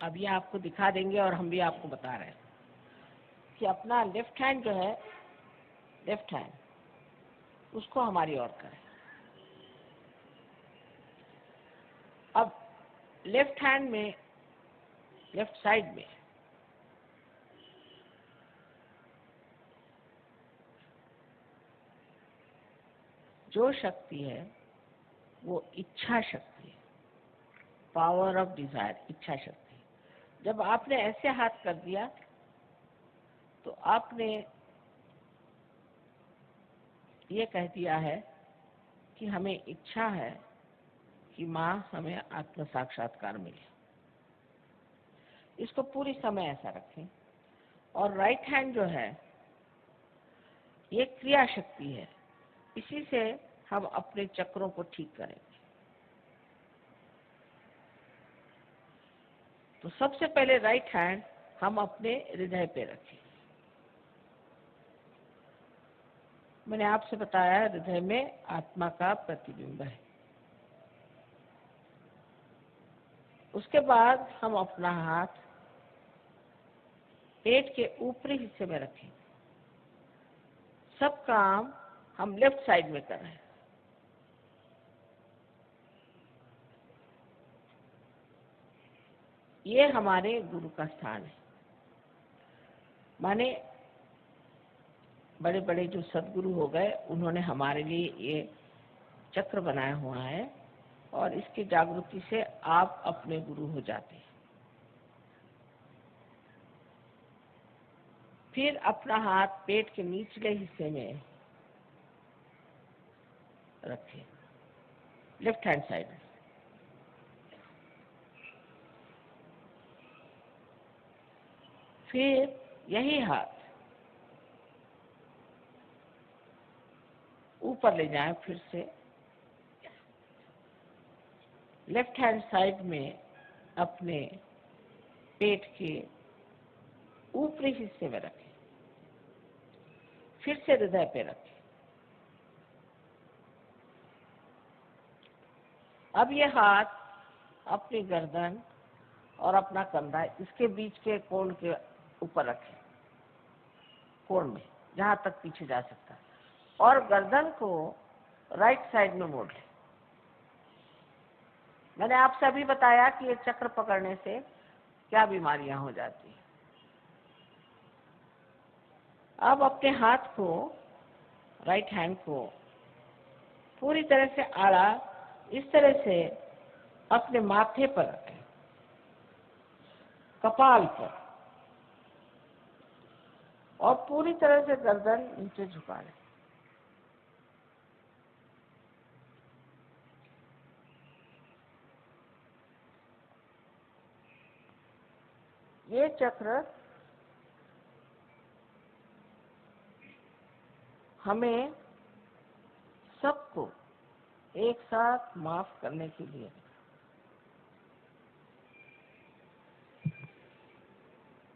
अब ये आपको दिखा देंगे और हम भी आपको बता रहे हैं कि अपना लेफ्ट हैंड जो है, लेफ्ट हैंड उसको हमारी ओर करें। अब लेफ्ट हैंड में, लेफ्ट साइड में जो शक्ति है वो इच्छा शक्ति है, पावर ऑफ डिजायर, इच्छा शक्ति। जब आपने ऐसे हाथ कर दिया तो आपने ये कह दिया है कि हमें इच्छा है कि माँ हमें आत्म साक्षात्कार मिले। इसको पूरी समय ऐसा रखें। और राइट हैंड जो है ये क्रिया शक्ति है, इसी से हम अपने चक्रों को ठीक करेंगे। तो सबसे पहले राइट हैंड हम अपने हृदय पे रखें। मैंने आपसे बताया हृदय में आत्मा का प्रतिबिंब है। उसके बाद हम अपना हाथ पेट के ऊपरी हिस्से में रखें। सब काम हम लेफ्ट साइड में कर रहे हैं। ये हमारे गुरु का स्थान है। माने बड़े बड़े जो सदगुरु हो गए उन्होंने हमारे लिए ये चक्र बनाया हुआ है और इसकी जागृति से आप अपने गुरु हो जाते हैं। फिर अपना हाथ पेट के निचले हिस्से में रखें, लेफ्ट हैंड साइड में। फिर यही हाथ ऊपर ले जाएं, फिर से लेफ्ट हैंड साइड में अपने पेट के ऊपरी हिस्से में रखें, फिर से हृदय पे रखें। अब ये हाथ अपनी गर्दन और अपना कंधा इसके बीच के कोण के ऊपर रखें, कोण में जहां तक पीछे जा सकता है, और गर्दन को राइट साइड में मोड़ लें। मैंने आपसे अभी बताया कि ये चक्र पकड़ने से क्या बीमारियां हो जाती हैं। अब अपने हाथ को, राइट हैंड को पूरी तरह से आड़ा इस तरह से अपने माथे पर रखें, कपाल पर, और पूरी तरह से गर्दन नीचे झुका लें। ये चक्र हमें सबको एक साथ माफ करने के लिए।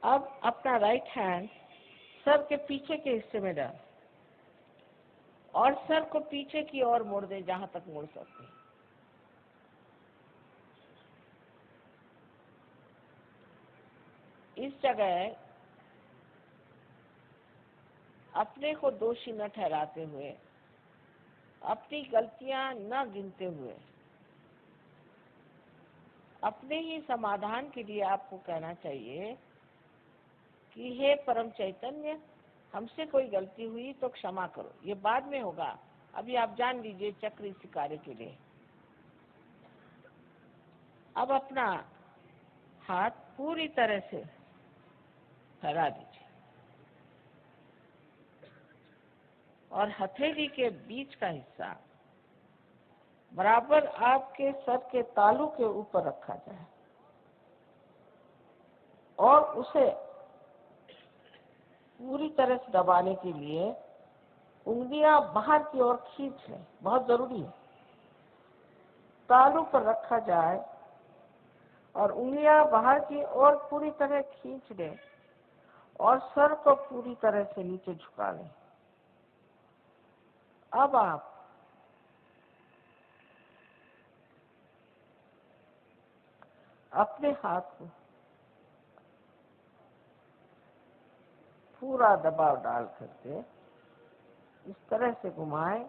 अब अपना राइट हैंड सर के पीछे के हिस्से में डाल और सर को पीछे की ओर मोड़ दे जहां तक मोड़ सकते हैं। इस जगह अपने को दोषी न ठहराते हुए, अपनी गलतियां न गिनते हुए, अपने ही समाधान के लिए आपको कहना चाहिए कि हे परम चैतन्य, हमसे कोई गलती हुई तो क्षमा करो। ये बाद में होगा, अभी आप जान लीजिए चक्र इसी कार्य के लिए। अब अपना हाथ पूरी तरह से फैला दीजिए और हथेली के बीच का हिस्सा बराबर आपके सर के तालू के ऊपर रखा जाए और उसे पूरी तरह से दबाने के लिए उंगलियां बाहर की ओर खींच लें, बहुत जरूरी है। तालू पर रखा जाए और उंगलियां बाहर की ओर पूरी तरह खींच लें और सर को पूरी तरह से नीचे झुका लें। अब आप अपने हाथ को पूरा दबाव डाल करके इस तरह से घुमाएं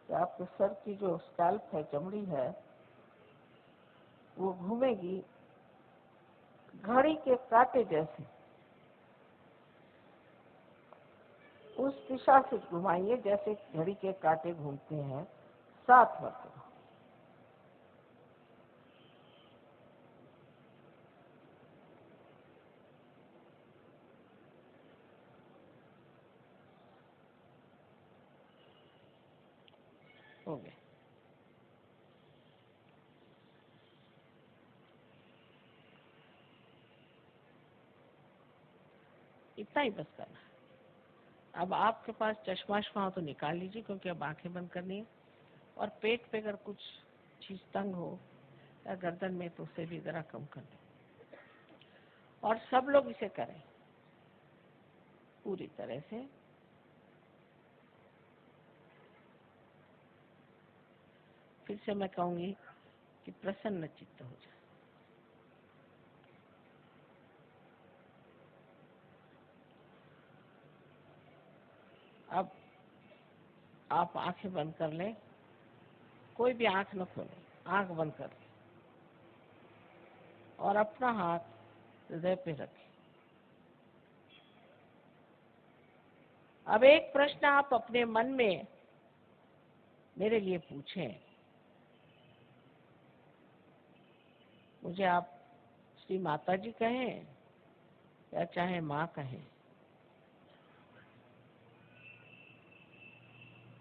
कि आपके सर की जो स्कैल्प है, चमड़ी है, वो घूमेगी घड़ी के कांटे जैसे। उस दिशा से घुमाइए जैसे घड़ी के कांटे घूमते हैं, 7 मरतबा। हो गया। इतना ही बस करना है। अब आपके पास चश्मा हो तो निकाल लीजिए, क्योंकि अब आंखें बंद करनी है। और पेट पे अगर कुछ चीज तंग हो या गर्दन में तो उसे भी जरा कम कर दें। और सब लोग इसे करें पूरी तरह से। फिर से मैं कहूंगी कि प्रसन्न चित्त हो जाए। अब आप आंखें बंद कर लें, कोई भी आंख न खोलें, आंख बंद कर लें और अपना हाथ हृदय पे रखें। अब एक प्रश्न आप अपने मन में मेरे लिए पूछें। मुझे आप श्री माता जी कहें या चाहे माँ कहें।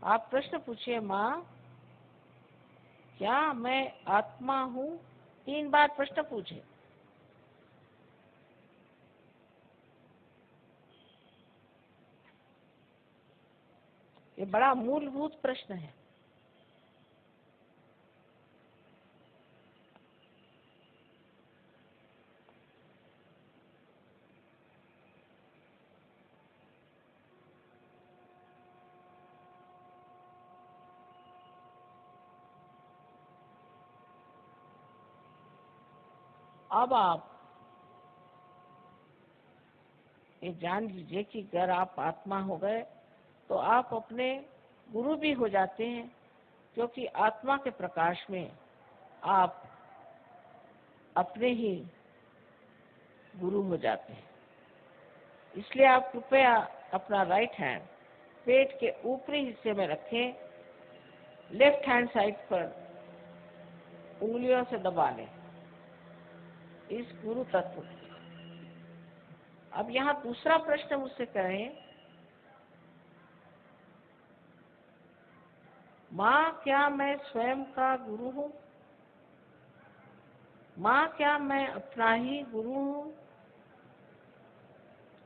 आप प्रश्न पूछिए, माँ क्या मैं आत्मा हूँ? 3 बार प्रश्न पूछे। ये बड़ा मूलभूत प्रश्न है। अब आप ये जान लीजिए कि अगर आप आत्मा हो गए तो आप अपने गुरु भी हो जाते हैं, क्योंकि आत्मा के प्रकाश में आप अपने ही गुरु हो जाते हैं। इसलिए आप कृपया अपना राइट हैंड पेट के ऊपरी हिस्से में रखें, लेफ्ट हैंड साइड पर उंगलियों से दबा लें इस गुरु तत्व को। अब यहाँ दूसरा प्रश्न मुझसे करें, माँ क्या मैं स्वयं का गुरु हूँ? माँ क्या मैं अपना ही गुरु हूँ?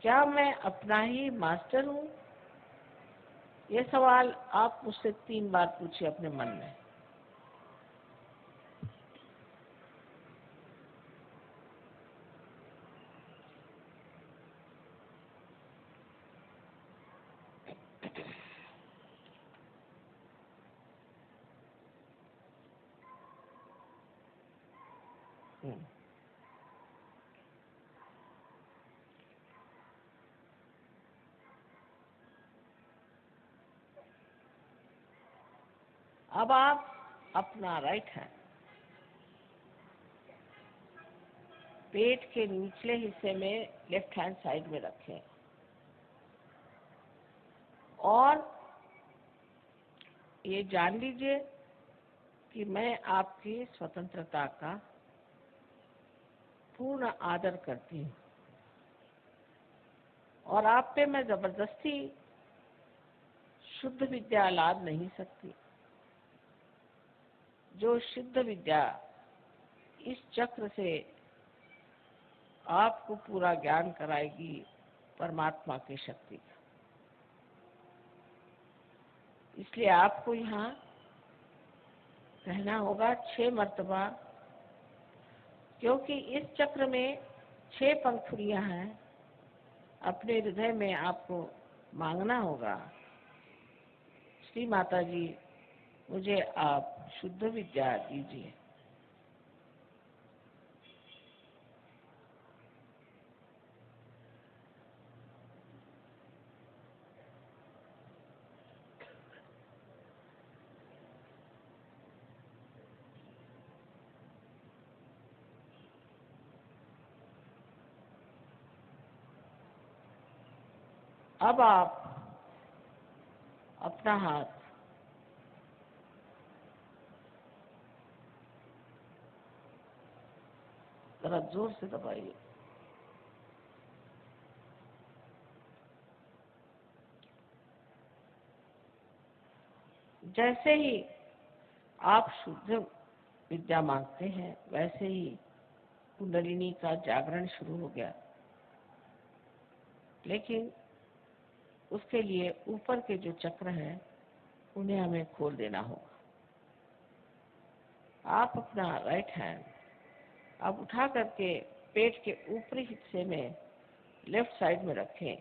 क्या मैं अपना ही मास्टर हूँ? ये सवाल आप मुझसे 3 बार पूछिए अपने मन में। अब आप अपना राइट हैंड पेट के निचले हिस्से में लेफ्ट हैंड साइड में रखें और ये जान लीजिए कि मैं आपकी स्वतंत्रता का पूर्ण आदर करती हूँ और आप पे मैं जबरदस्ती शुद्ध विद्या लाद नहीं सकती। जो शुद्ध विद्या इस चक्र से आपको पूरा ज्ञान कराएगी परमात्मा की शक्ति का। इसलिए आपको यहाँ कहना होगा 6 मर्तबा, क्योंकि इस चक्र में 6 पंखुड़ियां हैं। अपने हृदय में आपको मांगना होगा, श्री माता जी मुझे आप शुद्ध विद्या दीजिए। अब आप अपना हाथ जरा जोर से दबाइए। जैसे ही आप शुद्ध विद्या मांगते हैं वैसे ही कुंडलिनी का जागरण शुरू हो गया, लेकिन उसके लिए ऊपर के जो चक्र हैं उन्हें हमें खोल देना होगा। आप अपना राइट हैंड अब उठा करके पेट के ऊपरी हिस्से में लेफ्ट साइड में रखें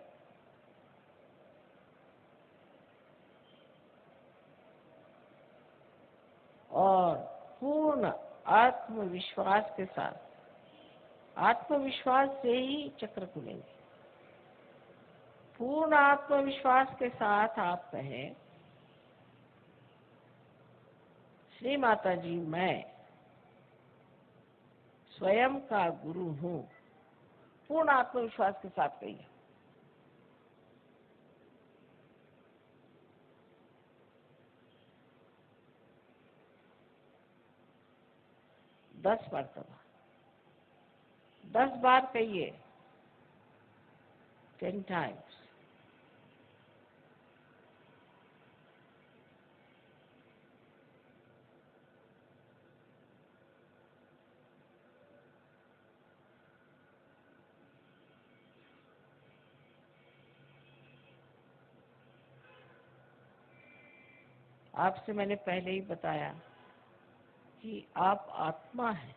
और पूर्ण आत्मविश्वास के साथ, आत्मविश्वास से ही चक्र खुलेंगे। पूर्ण आत्मविश्वास के साथ आप कहें, श्री माता जी मैं स्वयं का गुरु हूँ। पूर्ण आत्मविश्वास के साथ कहिए। दस मरतबा, 10 बार कहिए, 10 times। आपसे मैंने पहले ही बताया कि आप आत्मा हैं।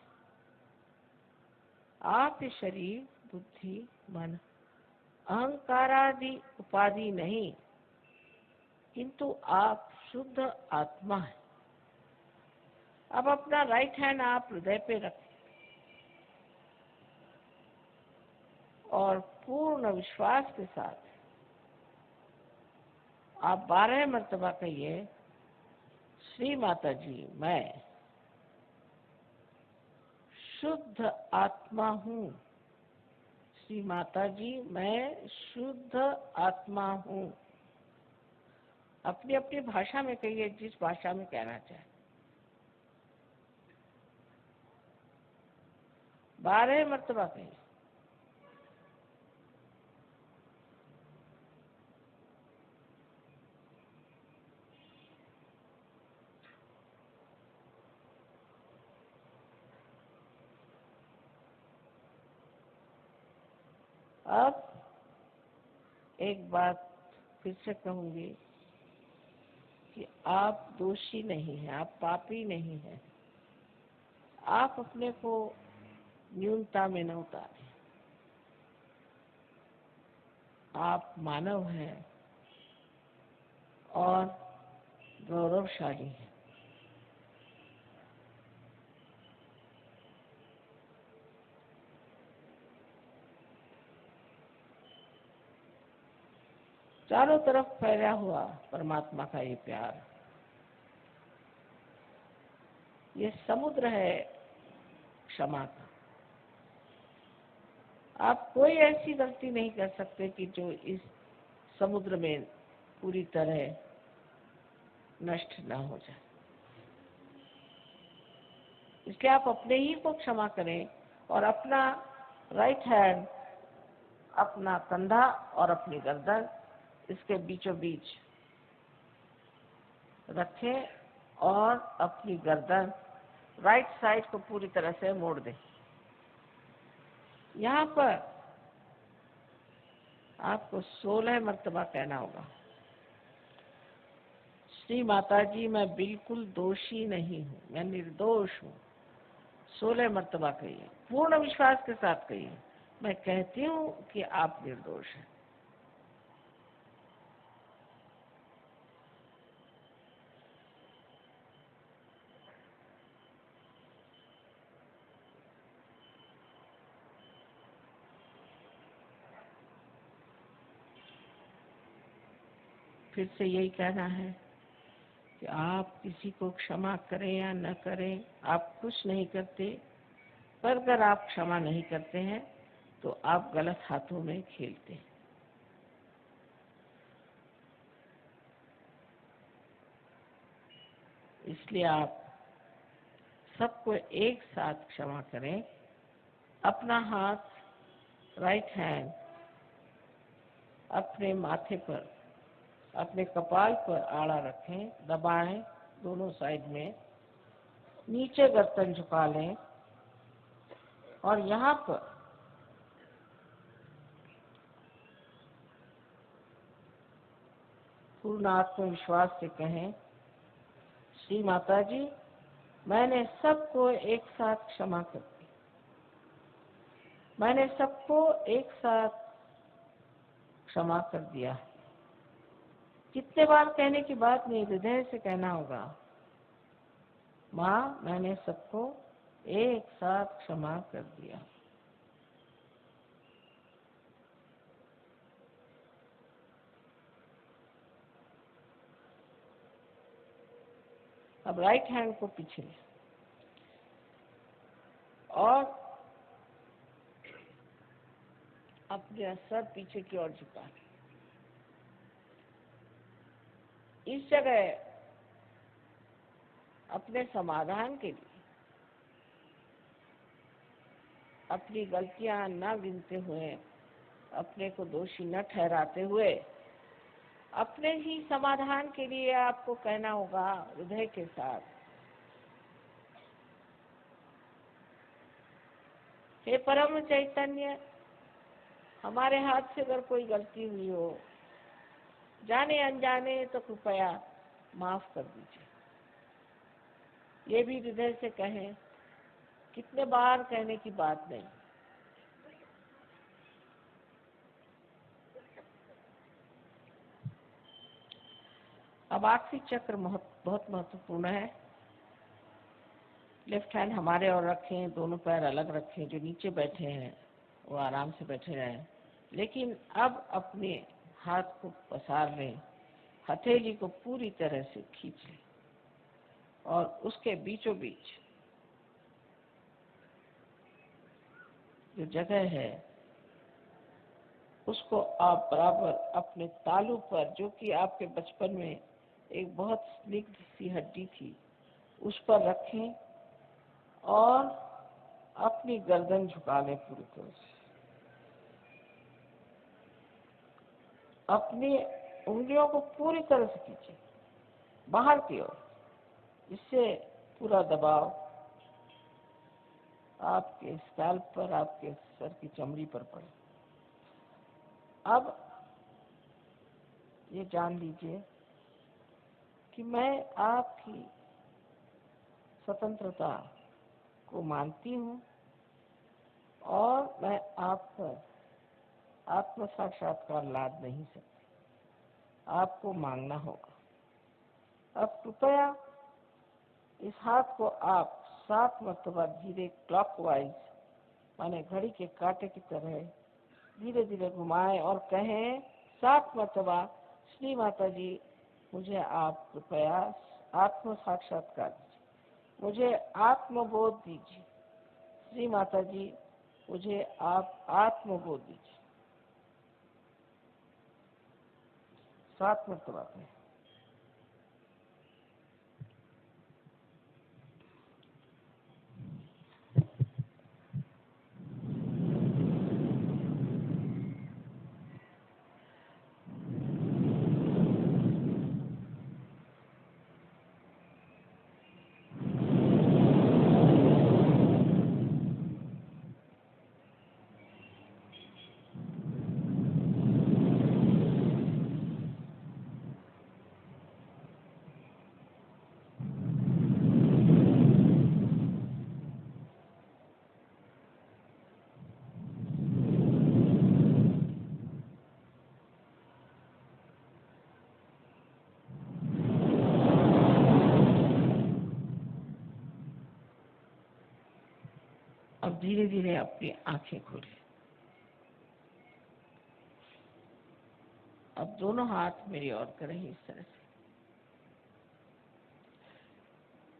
आप ये शरीर, बुद्धि, मन, अहंकार आदि उपाधि नहीं, किंतु आप शुद्ध आत्मा हैं। अब अपना राइट हैंड आप हृदय पे रखें और पूर्ण विश्वास के साथ आप 12 मर्तबा कहिए, श्री माता जी मैं शुद्ध आत्मा हूँ। श्री माता जी मैं शुद्ध आत्मा हूँ। अपनी अपनी भाषा में कहिए, जिस भाषा में कहना चाहे। 12 मर्तबा कहिए। अब एक बात फिर से कहूंगी कि आप दोषी नहीं हैं, आप पापी नहीं हैं। आप अपने को न्यूनता में न उतारें। आप मानव हैं और गौरवशाली हैं। चारों तरफ फैला हुआ परमात्मा का ये प्यार, ये समुद्र है क्षमा का। आप कोई ऐसी गलती नहीं कर सकते कि जो इस समुद्र में पूरी तरह नष्ट ना हो जाए। इसलिए आप अपने ही को क्षमा करें और अपना राइट हैंड, अपना कंधा और अपनी गर्दन इसके बीचों बीच रखें और अपनी गर्दन राइट साइड को पूरी तरह से मोड़ दें। यहाँ पर आपको 16 मर्तबा कहना होगा, श्री माता जी मैं बिल्कुल दोषी नहीं हूँ, मैं निर्दोष हूँ। 16 मर्तबा कहिए, पूर्ण विश्वास के साथ कहिए, मैं कहती हूँ कि आप निर्दोष हैं। फिर से यही कहना है कि आप किसी को क्षमा करें या न करें, आप कुछ नहीं करते, पर अगर आप क्षमा नहीं करते हैं तो आप गलत हाथों में खेलते हैं। इसलिए आप सबको एक साथ क्षमा करें। अपना हाथ, राइट हैंड, अपने माथे पर, अपने कपाल पर आड़ा रखें, दबाएं दोनों साइड में, नीचे गर्दन झुका लें और यहाँ पर पूर्ण आत्मविश्वास से कहें, श्री माता जी, मैंने सबको एक साथ क्षमा कर दी। मैंने सबको एक साथ क्षमा कर दिया। कितने बार कहने की बात नहीं, हृदय से कहना होगा, माँ मैंने सबको एक साथ क्षमा कर दिया। अब राइट हैंड को पीछे ले और अपने सर पीछे की ओर झुका। इस जगह अपने समाधान के लिए अपनी गलतियां न गिनते हुए, अपने को दोषी न ठहराते हुए, अपने ही समाधान के लिए आपको कहना होगा हृदय के साथ, हे परम चैतन्य, हमारे हाथ से अगर कोई गलती हुई हो, जाने अनजाने, तो कृपया माफ कर दीजिए। ये भी हृदय से कहें, कितने बार कहने की बात नहीं। अब आखिरी चक्र बहुत महत्वपूर्ण है। लेफ्ट हैंड हमारे और रखें, दोनों पैर अलग रखें, जो नीचे बैठे हैं वो आराम से बैठे रहें। लेकिन अब अपने हाथ को पसार लें, हथेली को पूरी तरह से खींच लें और उसके बीचों बीच जो जगह है उसको आप बराबर अपने तालू पर, जो कि आपके बचपन में एक बहुत स्निग्ध सी हड्डी थी, उस पर रखें और अपनी गर्दन झुका लें पूरी तरह से। अपनी उंगलियों को पूरी तरह से खींचें बाहर की ओर, इससे पूरा दबाव आपके स्कैल्प पर, आपके सर की चमड़ी पर पड़े। अब ये जान लीजिए कि मैं आपकी स्वतंत्रता को मानती हूँ और मैं आप पर आत्म साक्षात्कार लाद नहीं सकती, आपको मांगना होगा। अब कृपया इस हाथ को आप 7 मरतबा धीरे क्लॉकवाइज, माने घड़ी के कांटे की तरह धीरे धीरे घुमाएं और कहें 7 मरतबा, श्री माता जी, मुझे आप कृपया आत्म साक्षात्कार दीजिए, मुझे आत्मबोध दीजिए। श्री माता जी, मुझे आप आत्मबोध दीजिए। 7 मरतबा कहें। अब धीरे धीरे अपनी आंखें खोलें। अब दोनों हाथ मेरी ओर करें इस तरह से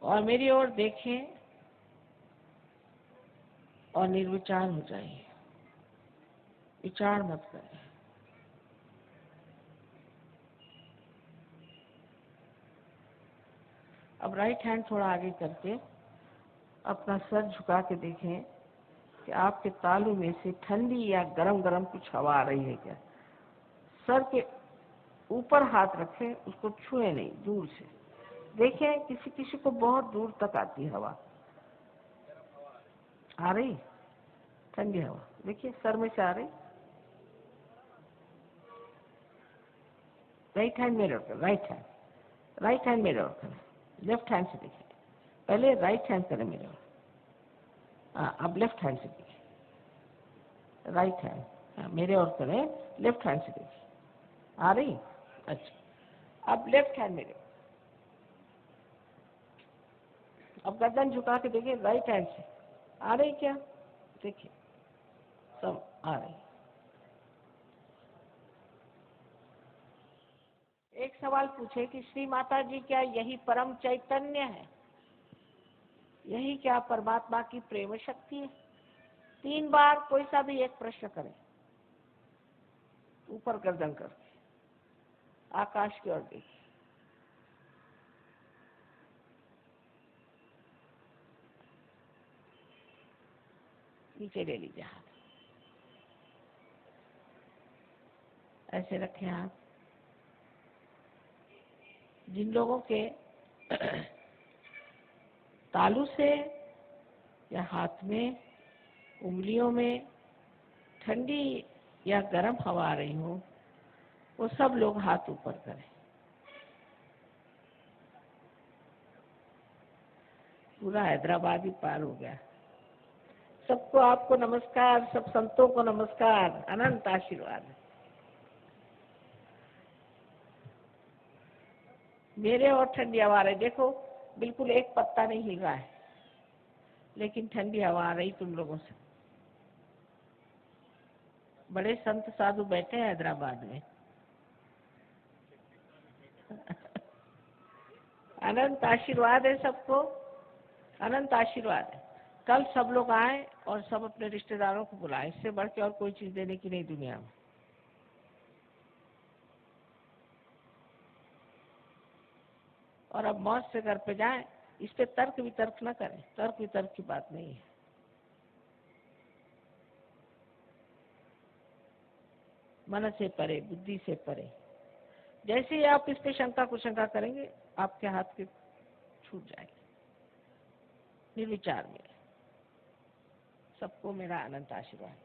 और मेरी ओर देखें और निर्विचार हो जाइए, विचार मत करें। अब राइट हैंड थोड़ा आगे करके अपना सर झुका के देखें कि आपके तालू में से ठंडी या गरम गरम कुछ हवा आ रही है क्या। सर के ऊपर हाथ रखें, उसको छुए नहीं, दूर से देखें। किसी किसी को बहुत दूर तक आती हवा, आ रही ठंडी हवा, देखिए सर में से आ रही। राइट हैंड मिरर कर, राइट हैंड मिरर करें, लेफ्ट हैंड से देखिए। पहले राइट हैंड करें मिरर, हाँ अब लेफ्ट हैंड से देखिए। राइट हैंड, हाँ मेरे और करें, लेफ्ट हैंड से देखिए। आ रही? अच्छा, अब लेफ्ट हैंड मिरर। अब गर्दन झुका के देखिए, राइट हैंड से आ रही क्या, देखिए सब आ रही। एक सवाल पूछे कि श्री माता जी क्या यही परम चैतन्य है, यही क्या परमात्मा की प्रेम शक्ति है? 3 बार कोई सा भी एक प्रश्न करें, ऊपर गर्दन करके आकाश की ओर देखिए। नीचे ले लीजिए हाथ, ऐसे रखें हाथ। जिन लोगों के तालू से या हाथ में, उंगलियों में ठंडी या गर्म हवा आ रही हो, वो सब लोग हाथ ऊपर करें। पूरा हैदराबाद ही पार हो गया। सबको आपको नमस्कार, सब संतों को नमस्कार, अनंत आशीर्वाद। मेरे और ठंडी हवा आ रही, देखो बिल्कुल एक पत्ता नहीं हिल रहा है, लेकिन ठंडी हवा आ रही तुम लोगों से। बड़े संत साधु बैठे हैं हैदराबाद में। अनंत आशीर्वाद है सबको, अनंत आशीर्वाद है। कल सब लोग आए और सब अपने रिश्तेदारों को बुलाएं, इससे बढ़ के और कोई चीज देने की नहीं दुनिया में। और अब मौज से घर पे जाएं, इस पे तर्क वितर्क न करें, तर्क वितर्क की बात नहीं है। मन से परे, बुद्धि से परे। जैसे ही आप इस पे शंका कुशंका करेंगे, आपके हाथ के छूट जाएंगे। निर्विचार में। सबको मेरा अनंत आशीर्वाद।